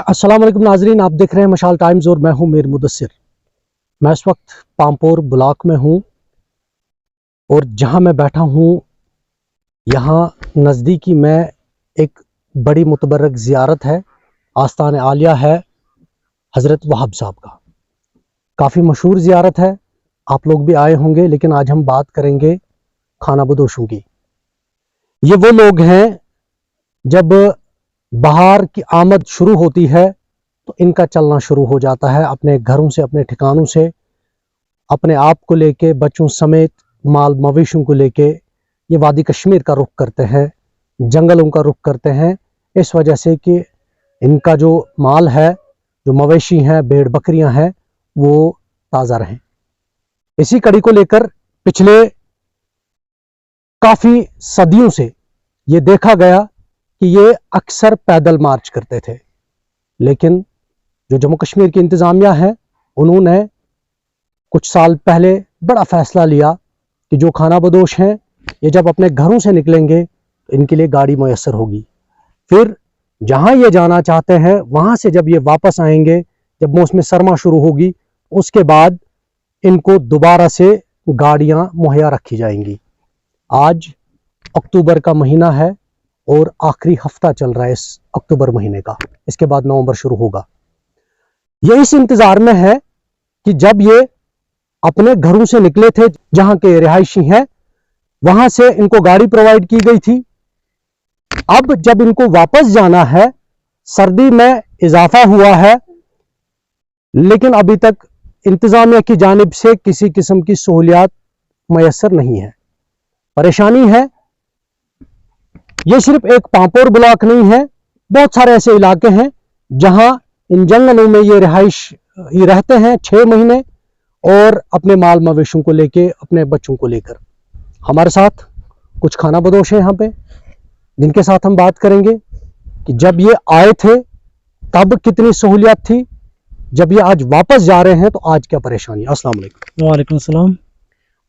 अस्सलाम वालेकुम नाजरीन, आप देख रहे हैं मशाल टाइम्स और मैं हूं मीर मुदस्सिर। मैं इस वक्त पामपोर ब्लॉक में हूं और जहां मैं बैठा हूं यहां नज़दीकी में एक बड़ी मुतबर्रक ज़ियारत है, आस्तान आलिया है हज़रत वहाब साहब का। काफ़ी मशहूर ज़ियारत है, आप लोग भी आए होंगे, लेकिन आज हम बात करेंगे खाना बदोशों की। ये वो लोग हैं जब बाहर की आमद शुरू होती है तो इनका चलना शुरू हो जाता है, अपने घरों से, अपने ठिकानों से, अपने आप को लेके, बच्चों समेत, माल मवेशियों को लेके ये वादी कश्मीर का रुख करते हैं, जंगलों का रुख करते हैं, इस वजह से कि इनका जो माल है, जो मवेशी हैं, भेड़ बकरियां हैं, वो ताज़ा रहें। इसी कड़ी को लेकर पिछले काफ़ी सदियों से ये देखा गया कि ये अक्सर पैदल मार्च करते थे, लेकिन जो जम्मू कश्मीर की इंतज़ामिया है उन्होंने कुछ साल पहले बड़ा फ़ैसला लिया कि जो खाना बदोश हैं ये जब अपने घरों से निकलेंगे तो इनके लिए गाड़ी मैसर होगी। फिर जहाँ ये जाना चाहते हैं वहाँ से जब ये वापस आएंगे, जब मौसम सरमा शुरू होगी, उसके बाद इनको दोबारा से गाड़ियाँ मुहैया रखी जाएंगी। आज अक्टूबर का महीना है और आखिरी हफ्ता चल रहा है इस अक्टूबर महीने का, इसके बाद नवंबर शुरू होगा। ये इस इंतजार में है कि जब ये अपने घरों से निकले थे, जहां के रिहायशी हैं, वहां से इनको गाड़ी प्रोवाइड की गई थी। अब जब इनको वापस जाना है, सर्दी में इजाफा हुआ है, लेकिन अभी तक इंतजामिया की जानिब से किसी किस्म की सहूलियात मैसर नहीं है, परेशानी है। ये सिर्फ एक पामपोर ब्लॉक नहीं है, बहुत सारे ऐसे इलाके हैं जहां इन जंगलों में ये रिहाइश रहते हैं 6 महीने और अपने माल मवेशियों को लेके, अपने बच्चों को लेकर। हमारे साथ कुछ खाना बदोश हैं यहाँ पे, जिनके साथ हम बात करेंगे कि जब ये आए थे तब कितनी सहूलियत थी, जब ये आज वापस जा रहे हैं तो आज क्या परेशानी। अस्सलाम वालेकुम। वालेकुम सलाम।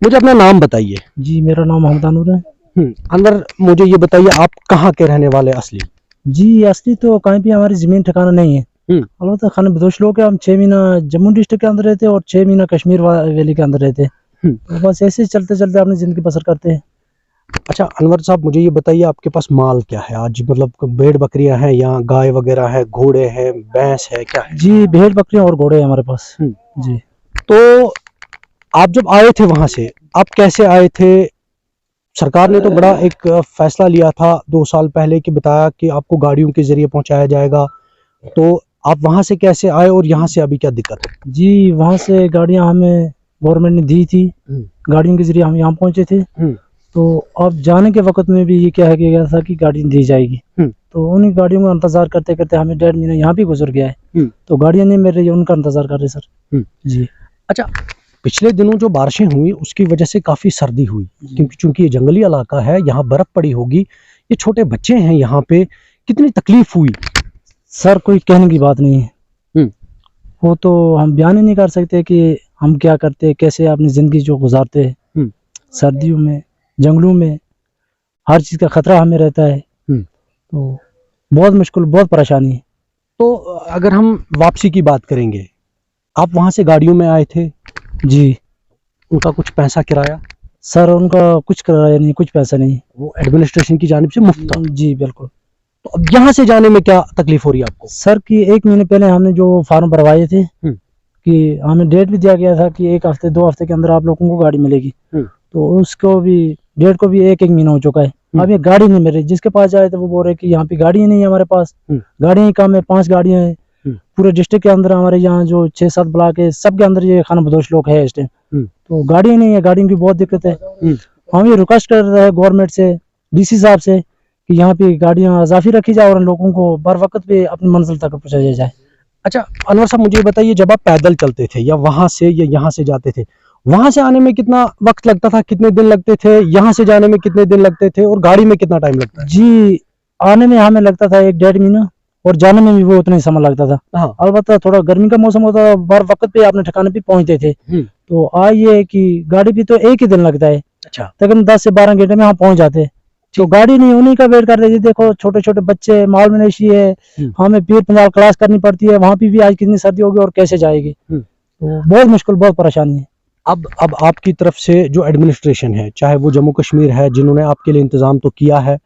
मुझे अपना नाम बताइए। जी, मेरा नाम मोहम्मद अनूर है। अंदर मुझे ये बताइए, आप कहाँ के रहने वाले असली? जी, असली तो कहीं भी हमारी जमीन ठिकाना नहीं है। अलबत्ता खाना बदोश लोग हैं। हम 6 महीना जम्मू डिस्ट्रिक्ट के अंदर रहते हैं और 6 महीना कश्मीर वैली के अंदर रहते हैं। तो बस ऐसे ही चलते चलते अपनी जिंदगी बसर करते हैं। अच्छा अनवर साहब, मुझे ये बताइए आपके पास माल क्या है आज? मतलब भेड़ बकरियां हैं या गाय वगैरह है, घोड़े हैं, भैंस है, क्या है? जी, भेड़ बकरियां और घोड़े हैं हमारे पास। जी। तो आप जब आए थे वहां से, आप कैसे आए थे? सरकार ने तो बड़ा एक फैसला लिया था 2 साल पहले कि बताया कि आपको गाड़ियों के जरिए पहुंचाया जाएगा, तो आप वहां से कैसे आए और यहाँ से अभी क्या दिक्कत है? जी, वहाँ से गाड़ियाँ हमें गवर्नमेंट ने दी थी, गाड़ियों के जरिए हम यहाँ पहुंचे थे। तो अब जाने के वक्त में भी ये क्या है कि गया था कि गाड़ी दी जाएगी, तो उन्हीं गाड़ियों का इंतजार करते करते हमें 1.5 महीना यहाँ भी गुजर गया है। तो गाड़ियाँ नहीं मिल रही, उनका इंतजार कर रहे सर। जी। अच्छा, पिछले दिनों जो बारिशें हुई उसकी वजह से काफ़ी सर्दी हुई, क्योंकि चूंकि ये जंगली इलाका है, यहाँ बर्फ़ पड़ी होगी, ये छोटे बच्चे हैं यहाँ पे, कितनी तकलीफ हुई? सर कोई कहने की बात नहीं है, वो तो हम बयान ही नहीं कर सकते कि हम क्या करते, कैसे अपनी ज़िंदगी जो गुजारते हैं। सर्दियों में जंगलों में हर चीज़ का खतरा हमें रहता है, तो बहुत मुश्किल, बहुत परेशानी है। तो अगर हम वापसी की बात करेंगे, आप वहाँ से गाड़ियों में आए थे? जी। उनका कुछ पैसा किराया? सर उनका कुछ किराया नहीं, कुछ पैसा नहीं, वो एडमिनिस्ट्रेशन की जानिब से मुफ्त था? जी बिल्कुल। तो अब यहाँ से जाने में क्या तकलीफ हो रही है आपको? सर कि 1 महीने पहले हमने जो फार्म भरवाए थे कि हमें डेट भी दिया गया था कि 1 हफ्ते 2 हफ्ते के अंदर आप लोगों को गाड़ी मिलेगी, तो उसको भी डेट को भी 1 महीना हो चुका है। अब ये गाड़ी नहीं मिल रही, जिसके पास जाए तो वो बोल रहे कि यहाँ पे गाड़ी नहीं है हमारे पास। गाड़ियाँ ही कम है, 5 गाड़ियाँ हैं पूरे डिस्ट्रिक्ट के अंदर। हमारे यहाँ जो 6-7 ब्लॉक है, सबके अंदर ये खाना बदोश लोग है इस टाइम, तो गाड़ी नहीं है, गाड़ियों की बहुत दिक्कत है। हम ये रिक्वेस्ट कर रहे हैं गवर्नमेंट से, डीसी साहब से, कि यहाँ पे गाड़ियाँ इजाफी रखी जाए और लोगों को बर वक्त पे अपनी मंजिल तक पहुँचाया जाए। अच्छा अनवर साहब, मुझे बताइए, जब आप पैदल चलते थे या वहाँ से या यहाँ से जाते थे, वहाँ से आने में कितना वक्त लगता था, कितने दिन लगते थे? यहाँ से जाने में कितने दिन लगते थे और गाड़ी में कितना टाइम लगता है? जी, आने में हमें लगता था 1-1.5 महीना और जाने में भी वो उतना ही समय लगता था। हाँ। अलबत्ता थोड़ा गर्मी का मौसम होता था, बर वक्त पे अपने ठिकाने पे पहुंचते थे। तो आज ये है कि गाड़ी भी तो 1 ही दिन लगता है। अच्छा। तकरीबन 10 से 12 घंटे में हम पहुंच जाते हैं। तो गाड़ी नहीं होने का वेट कर रहे थे। देखो छोटे छोटे बच्चे, माल मवेशी है, हमें पीर पंजाल क्लास करनी पड़ती है, वहाँ पे भी आज कितनी सर्दी होगी और कैसे जाएगी। तो बहुत मुश्किल, बहुत परेशानी है। अब आपकी तरफ से जो एडमिनिस्ट्रेशन है, चाहे वो जम्मू कश्मीर है जिन्होंने आपके लिए इंतजाम तो किया है,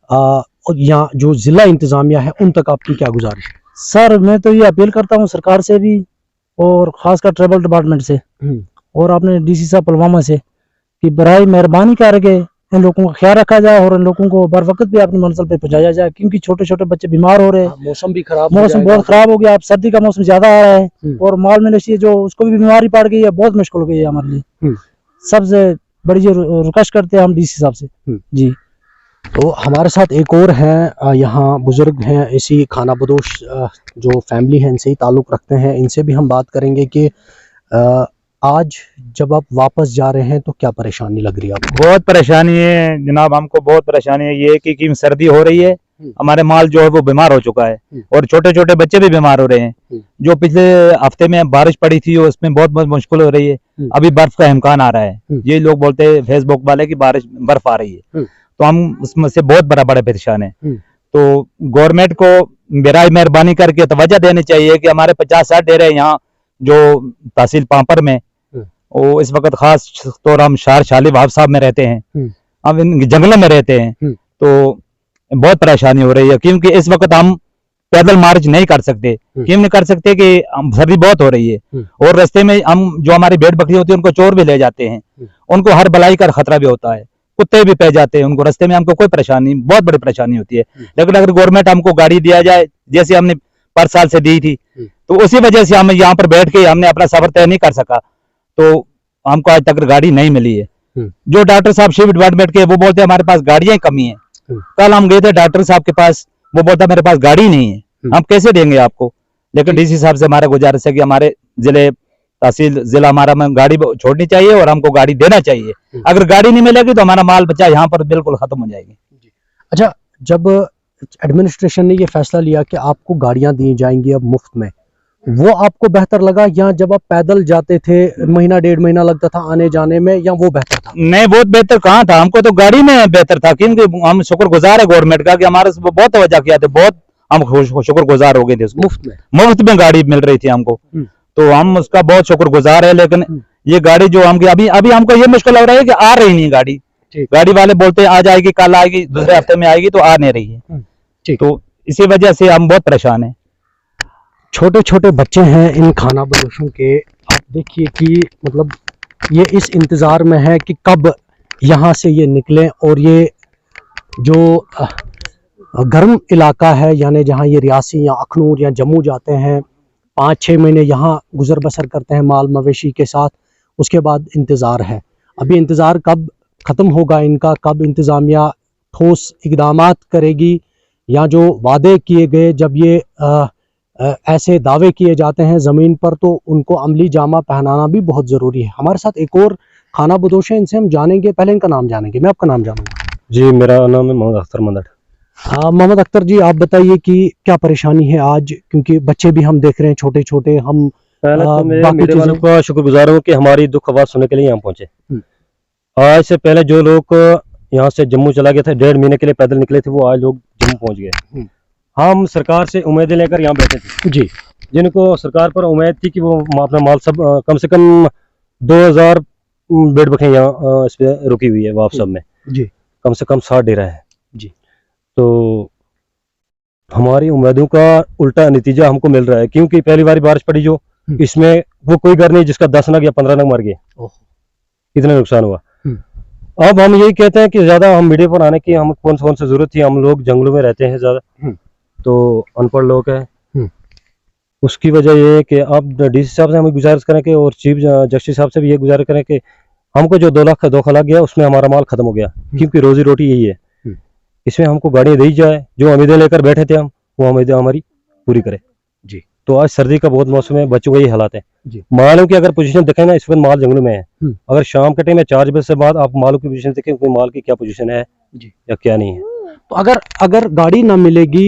और यहाँ जो जिला इंतजामिया है, उन तक आपकी क्या गुजारिश है? सर मैं तो ये अपील करता हूँ सरकार से भी, और खासकर ट्रेवल डिपार्टमेंट से, और अपने डीसी साहब पुलवामा से, कि बराए मेहरबानी करके इन लोगों का ख्याल रखा जाए और इन लोगों को बर वक्त भी अपनी मंजिल पे पहुंचाया जाए, क्योंकि छोटे छोटे बच्चे बीमार हो रहे हैं। मौसम भी खराब, मौसम बहुत खराब हो गया, अब सर्दी का मौसम ज्यादा आ रहा है, और माल मवेशी जो उसको भी बीमारी पड़ गई है, बहुत मुश्किल हो गई है हमारे लिए। सबसे बड़ी जो रिक्वेस्ट करते हैं हम डीसी साहब से जी। तो हमारे साथ एक और हैं, यहाँ बुजुर्ग हैं, इसी खाना बदोश जो फैमिली है इनसे ही ताल्लुक़ रखते हैं। इनसे भी हम बात करेंगे कि आज जब आप वापस जा रहे हैं तो क्या परेशानी लग रही है आपको? बहुत परेशानी है जनाब, हमको बहुत परेशानी है। ये कि सर्दी हो रही है, हमारे माल जो है वो बीमार हो चुका है, और छोटे छोटे बच्चे भी बीमार हो रहे हैं। जो पिछले हफ्ते में बारिश पड़ी थी उसमें बहुत बहुत मुश्किल हो रही है। अभी बर्फ का इम्कान आ रहा है, ये लोग बोलते हैं फेसबुक वाले की बर्फ आ रही है, तो हम उसमें से बहुत बड़े परेशान है। तो गवर्नमेंट को बराए मेहरबानी करके तवज्जो देनी चाहिए कि हमारे 50-60 डेरे यहाँ जो तहसील पांपर में, वो इस वक्त खास तौर हम शार शाली वाहब साहब में रहते हैं, हम इन जंगलों में रहते हैं, तो बहुत परेशानी हो रही है। क्योंकि इस वक्त हम पैदल मार्च नहीं कर सकते। क्यों नहीं कर सकते कि सर्दी बहुत हो रही है, और रास्ते में हम जो हमारी भेड़ बकरी होती है उनको चोर भी ले जाते हैं, उनको हर बलाई का खतरा भी होता है, कुत्ते भी पै जाते हैं उनको रास्ते में। हमको कोई परेशानी, बहुत बड़ी परेशानी होती है। लेकिन अगर गवर्नमेंट हमको गाड़ी दिया जाए जैसे हमने पर साल से दी थी, तो उसी वजह से हम यहाँ पर बैठ के हमने अपना सफर तय नहीं कर सका, तो हमको आज तक गाड़ी नहीं मिली है। जो डॉक्टर साहब शिफ्ट डिपार्टमेंट के, वो बोलते हैं हमारे पास गाड़ियां कमी है। कल हम गए थे डॉक्टर साहब के पास, वो बोलता मेरे पास गाड़ी नहीं है, हम कैसे देंगे आपको। लेकिन डीसी साहब से हमारा गुजारिश है कि हमारे जिले तहसील जिला हमारा में गाड़ी छोड़नी चाहिए और हमको गाड़ी देना चाहिए। अगर गाड़ी नहीं मिलेगी तो हमारा माल बचा यहाँ पर बिल्कुल खत्म हो जाएगी। अच्छा, जब एडमिनिस्ट्रेशन ने ये फैसला लिया कि आपको गाड़ियां दी जाएंगी अब मुफ्त में, वो आपको बेहतर लगा, या जब आप पैदल जाते थे महीना 1.5 महीना लगता था आने जाने में, या वो बेहतर था? नहीं, बहुत बेहतर कहाँ था, हमको तो गाड़ी में बेहतर था। क्योंकि हम शुक्रगुजार है गवर्नमेंट का कि हमारे से बहुत तवज्जो किया था, बहुत हम शुक्रगुजार हो गए थे। मुफ्त में गाड़ी मिल रही थी हमको, तो हम उसका बहुत शुक्रगुजार है। लेकिन ये गाड़ी जो हम अभी हमको ये मुश्किल लग रहा है कि आ रही नहीं गाड़ी। गाड़ी वाले बोलते हैं आ जाएगी, कल आएगी, दूसरे हफ्ते में आएगी, तो आ नहीं रही है। तो इसी वजह से हम बहुत परेशान है। छोटे छोटे बच्चे हैं इन खाना बदोशों के, आप देखिए कि मतलब ये इस इंतज़ार में है कि कब यहाँ से ये निकलें, और ये जो गर्म इलाका है, यानी जहाँ ये रियासी या अखनूर या जम्मू जाते हैं, 5-6 महीने यहाँ गुजर बसर करते हैं माल मवेशी के साथ, उसके बाद इंतज़ार है। अभी इंतज़ार कब ख़त्म होगा इनका, कब इंतज़ामिया ठोस इक़दामात करेगी, या जो वादे किए गए, जब ये ऐसे दावे किए जाते हैं ज़मीन पर, तो उनको अमली जामा पहनाना भी बहुत ज़रूरी है। हमारे साथ एक और खाना बदोश है, इनसे हम जानेंगे, पहले इनका नाम जानेंगे। मैं आपका नाम जानूंगा। जी, मेरा नाम है मोहम्मद अख्तर मंदड़। मोहम्मद अख्तर जी, आप बताइए कि क्या परेशानी है आज, क्योंकि बच्चे भी हम देख रहे हैं छोटे छोटे। हम पहले तो मैं मीडिया वालों का शुक्रगुजार हूँ कि हमारी दुख आवाज सुनने के लिए यहाँ पहुंचे। आज से पहले जो लोग यहाँ से जम्मू चला गया था, 1.5 महीने के लिए पैदल निकले थे, वो आज लोग जम्मू पहुंच गए। हम सरकार से उम्मीदें लेकर यहाँ बैठे थे जी, जिनको सरकार पर उम्मीद थी कि वो अपना माल सब कम से कम 2000 भेड़ बकरियां यहाँ इस पे रुकी हुई है वापस में जी, कम से कम 60 डेरा है जी। तो हमारी उम्मीदों का उल्टा नतीजा हमको मिल रहा है, क्योंकि पहली बार बारिश पड़ी जो, इसमें वो कोई घर नहीं जिसका 10 नग या 15 नग मर गए, इतना नुकसान हुआ। अब हम यही कहते हैं कि ज्यादा हम मीडिया पर आने की हम कौन सी जरूरत थी, हम लोग जंगलों में रहते हैं ज्यादा, तो अनपढ़ लोग हैं। उसकी वजह ये है कि आप डीसी साहब से हम गुजारिश करें कि, और चीफ जस्टिस साहब से भी ये गुजारिश करें कि हमको जो 2 लाख का धोखा लग गया उसमें हमारा माल खत्म हो गया, क्योंकि रोजी रोटी यही है। इसमें हमको गाड़ियां दी जाए, जो उम्मीदें लेकर बैठे थे हम, वो उम्मीदें हमारी पूरी करे जी। तो आज सर्दी का बहुत मौसम है, बच्चों का ये हालात है। मालों की अगर पोजीशन देखें ना, इस वक्त माल जंगलों में है। अगर शाम के टाइम में 4 बजे से बाद आप मालों की पोजीशन देखें, कोई माल की क्या पोजीशन है जी या क्या नहीं है। तो अगर गाड़ी ना मिलेगी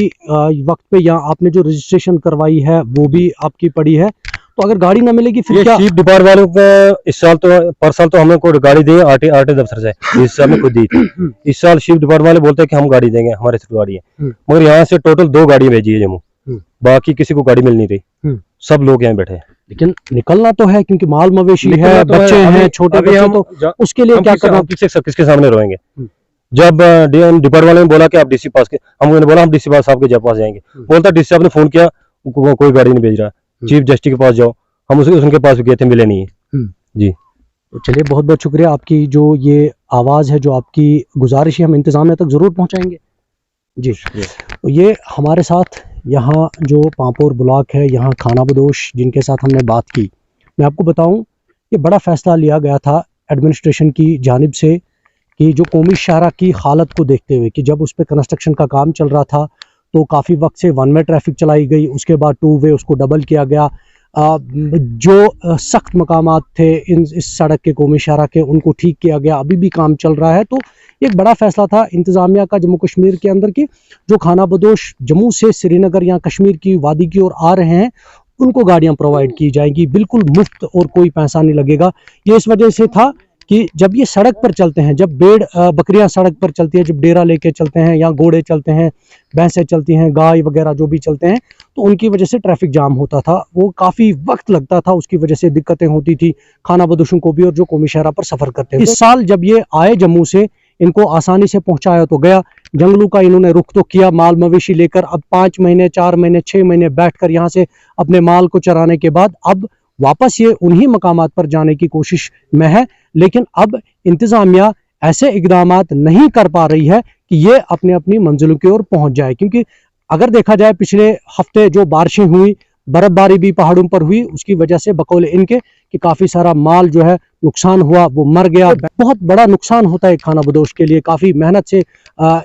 वक्त पे, या आपने जो रजिस्ट्रेशन करवाई है वो भी आपकी पड़ी है, तो अगर गाड़ी ना मिलेगी फिर ये क्या? शीप डिपार्ट वालों को इस साल तो पर साल तो हमें कोई गाड़ी दी आरटी दफ्तर से, इस साल में खुद दी थी। इस साल शीप डिपार्ट वाले बोलते हैं कि हम गाड़ी देंगे, हमारे सिर्फ गाड़ी है, मगर यहाँ से टोटल 2 गाड़ी भेजी है जम्मू, बाकी किसी को गाड़ी मिल नहीं रही, सब लोग यहाँ बैठे हैं। लेकिन निकलना तो है क्योंकि माल मवेशी है, बच्चे हैं, छोटे बच्चे, तो उसके लिए क्या करना? किसके सामने रोएंगे? जब डिपार्ट वाले ने बोला कि आप डीसी पास के, हमने बोला हम डीसी पास साहब के पास जाएंगे, बोलता डीसी साहब ने फोन किया कोई गाड़ी नहीं भेज रहा, चीफ जस्टिस के पास जाओ, हम उनके पास गए थे, मिले नहीं है जी। तो चलिए बहुत बहुत शुक्रिया, आपकी जो ये आवाज़ है, जो आपकी गुजारिश है, हम इंतजामिया तक ज़रूर पहुंचाएंगे जी। तो ये हमारे साथ यहाँ जो पांपोर ब्लॉक है, यहाँ खाना बदोश जिनके साथ हमने बात की, मैं आपको बताऊं ये बड़ा फ़ैसला लिया गया था एडमिनिस्ट्रेशन की जानिब से कि जो कौमी शाहरा की हालत को देखते हुए कि जब उस पर कंस्ट्रक्शन का काम चल रहा था तो काफ़ी वक्त से 1 वे ट्रैफिक चलाई गई, उसके बाद 2 वे उसको डबल किया गया, जो सख्त मकामात थे इस सड़क के कौमी शाहरा के उनको ठीक किया गया, अभी भी काम चल रहा है। तो एक बड़ा फैसला था इंतज़ामिया का जम्मू कश्मीर के अंदर कि जो खाना बदोश जम्मू से श्रीनगर या कश्मीर की वादी की ओर आ रहे हैं उनको गाड़ियां प्रोवाइड की जाएंगी, बिल्कुल मुफ्त और कोई पैसा नहीं लगेगा। ये इस वजह से था कि जब ये सड़क पर चलते हैं, जब बकरियां सड़क पर चलती है, जब डेरा लेके चलते हैं या घोड़े चलते हैं, भैंसें चलती हैं, गाय वगैरह जो भी चलते हैं, तो उनकी वजह से ट्रैफिक जाम होता था, वो काफ़ी वक्त लगता था, उसकी वजह से दिक्कतें होती थी खाना बदोशों को भी और जो कौमी शहरा पर सफ़र करते हैं। इस साल जब ये आए जम्मू से, इनको आसानी से पहुँचाया तो गया, जंगलों का इन्होंने रुख तो किया माल मवेशी लेकर, अब 5 महीने 4 महीने 6 महीने बैठकर यहाँ से अपने माल को चराने के बाद अब वापस ये उन्हीं मकामात पर जाने की कोशिश में है। लेकिन अब इंतज़ामिया ऐसे इकदामात नहीं कर पा रही है कि ये अपने अपनी मंजिलों की ओर पहुंच जाए, क्योंकि अगर देखा जाए पिछले हफ्ते जो बारिशें हुई, बर्फबारी भी पहाड़ों पर हुई, उसकी वजह से बकौल इनके कि काफ़ी सारा माल जो है नुकसान हुआ, वो मर गया। बहुत बड़ा नुकसान होता है खाना बदोश के लिए, काफ़ी मेहनत से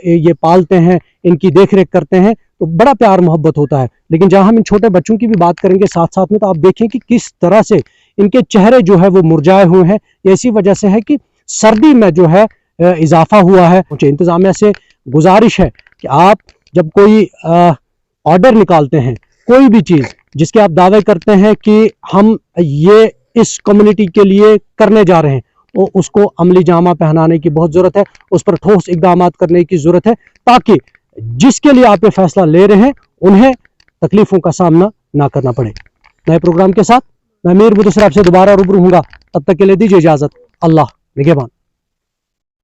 ये पालते हैं, इनकी देख रेख करते हैं, तो बड़ा प्यार मोहब्बत होता है। लेकिन जहाँ हम इन छोटे बच्चों की भी बात करेंगे साथ साथ में, तो आप देखें कि किस तरह से इनके चेहरे जो है वो मुरझाए हुए हैं। इसी वजह से है कि सर्दी में जो है इजाफा हुआ है। इंतज़ामिया से गुजारिश है कि आप जब कोई ऑर्डर निकालते हैं, कोई भी चीज़ जिसके आप दावे करते हैं कि हम ये इस कम्युनिटी के लिए करने जा रहे हैं, तो उसको अमली जामा पहनाने की बहुत ज़रूरत है, उस पर ठोस इक़दाम करने की ज़रूरत है, ताकि जिसके लिए आप ये फैसला ले रहे हैं उन्हें तकलीफ़ों का सामना ना करना पड़े। नए प्रोग्राम के साथ मैं मीर मुदस्सिर आपसे दोबारा रूबरू हूँगा, तब तक के लिए दीजिए इजाज़त। अल्लाह निगहबान।